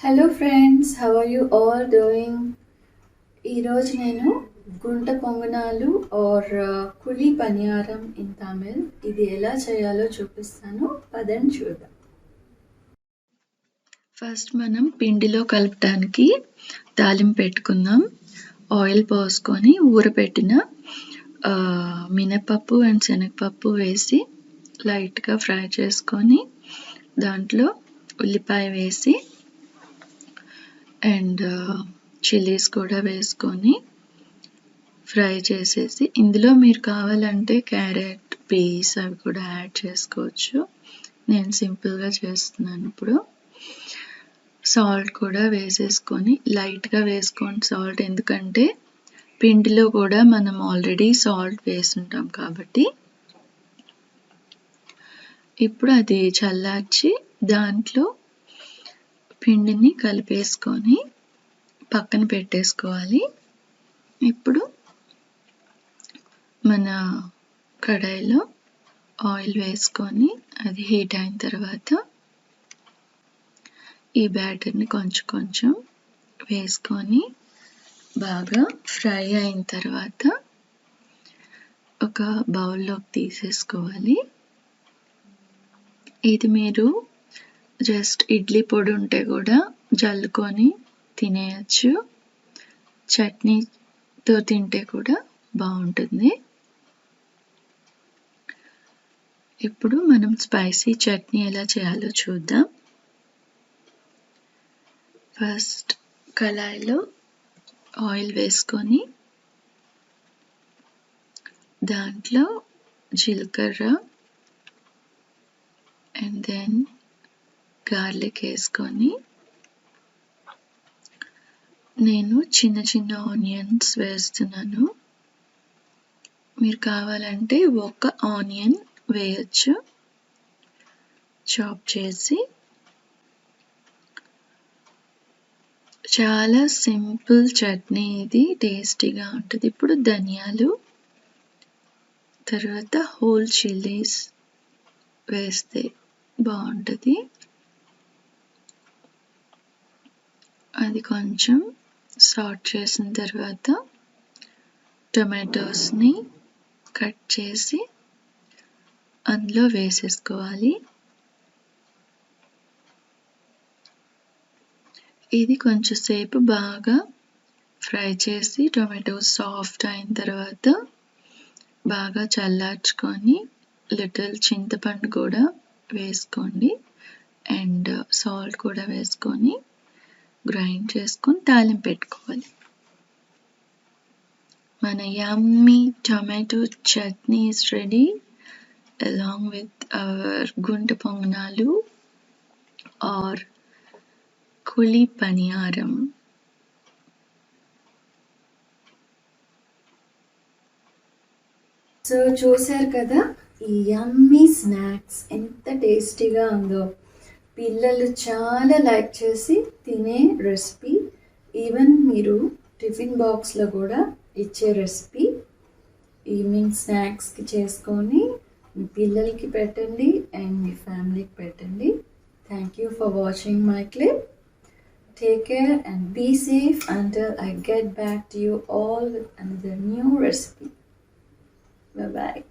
Hello friends, how are you all doing? ఈరోజు నేను గుంట పొంగనాలు ఆర్ కులి పనియారం ఇన్ తమిళ్ ఇది ఎలా చేయాలో చూపిస్తాను. పదండి చూద్దాం. ఫస్ట్ మనం పిండిలో కలపడానికి తాలింపు పెట్టుకుందాం. ఆయిల్ పోసుకొని ఊరపెట్టిన మినపప్పు అండ్ శనగపప్పు వేసి లైట్గా ఫ్రై చేసుకొని దాంట్లో ఉల్లిపాయ వేసి అండ్ చిల్లీస్ కూడా వేసుకొని ఫ్రై చేసేసి ఇందులో మీరు కావాలంటే క్యారెట్, పీస్ అవి కూడా యాడ్ చేసుకోవచ్చు. నేను సింపుల్గా చేస్తున్నాను. ఇప్పుడు సాల్ట్ కూడా వేసేసుకొని లైట్గా వేసుకోండి సాల్ట్, ఎందుకంటే పిండిలో కూడా మనం ఆల్రెడీ సాల్ట్ వేసుంటాం కాబట్టి. ఇప్పుడు అది చల్లార్చి దాంట్లో పిండిని కలిపేసుకొని పక్కన పెట్టేసుకోవాలి. ఇప్పుడు మన కడాయిలో ఆయిల్ వేసుకొని అది హీట్ అయిన తర్వాత ఈ బ్యాటర్ని కొంచెం కొంచెం వేసుకొని బాగా ఫ్రై అయిన తర్వాత ఒక బౌల్లోకి తీసేసుకోవాలి. ఇది మీరు జస్ట్ ఇడ్లీ పొడి ఉంటే కూడా జల్లుకొని తినేయచ్చు. చట్నీతో తింటే కూడా బాగుంటుంది. ఇప్పుడు మనం స్పైసీ చట్నీ ఎలా చేయాలో చూద్దాం. ఫస్ట్ కళాయిలో ఆయిల్ వేసుకొని దాంట్లో జీలకర్ర అండ్ దెన్ గార్లిక్ వేసుకొని నేను చిన్న చిన్న ఆనియన్స్ వేస్తున్నాను. మీరు కావాలంటే ఒక ఆనియన్ వేయచ్చు చాప్ చేసి. చాలా సింపుల్ చట్నీ, ఇది టేస్టీగా ఉంటుంది. ఇప్పుడు ధనియాలు, తర్వాత హోల్ చిల్లీస్ వేస్తే బాగుంటుంది. అది కొంచెం సాట్ చేసిన తర్వాత టొమాటోస్ని కట్ చేసి అందులో వేసేసుకోవాలి. ఇది కొంచెం సేపు బాగా ఫ్రై చేసి టొమాటోస్ సాఫ్ట్ అయిన తర్వాత బాగా చల్లార్చుకొని లిటిల్ చింతపండు కూడా వేసుకోండి అండ్ సాల్ట్ కూడా వేసుకొని గ్రైండ్ చేసుకొని తాలింపు పెట్టుకోవాలి. మన yummy tomato chutney is ready along with our Gunta Ponganalu or Kuli Paniyaram. So చూశారు కదా, ఈ యమ్మీ స్నాక్స్ ఎంత టేస్టీగా ఉందో. పిల్లలు చాలా లైక్ చేసి తినే రెసిపీ. ఈవెన్ మీరు టిఫిన్ బాక్స్లో కూడా ఇచ్చే రెసిపీ. ఈవినింగ్ స్నాక్స్కి చేసుకొని మీ పిల్లలకి పెట్టండి అండ్ మీ ఫ్యామిలీకి పెట్టండి. Thank you for watching my clip. Take care and be safe until I get back to you all with another new recipe. Bye-bye.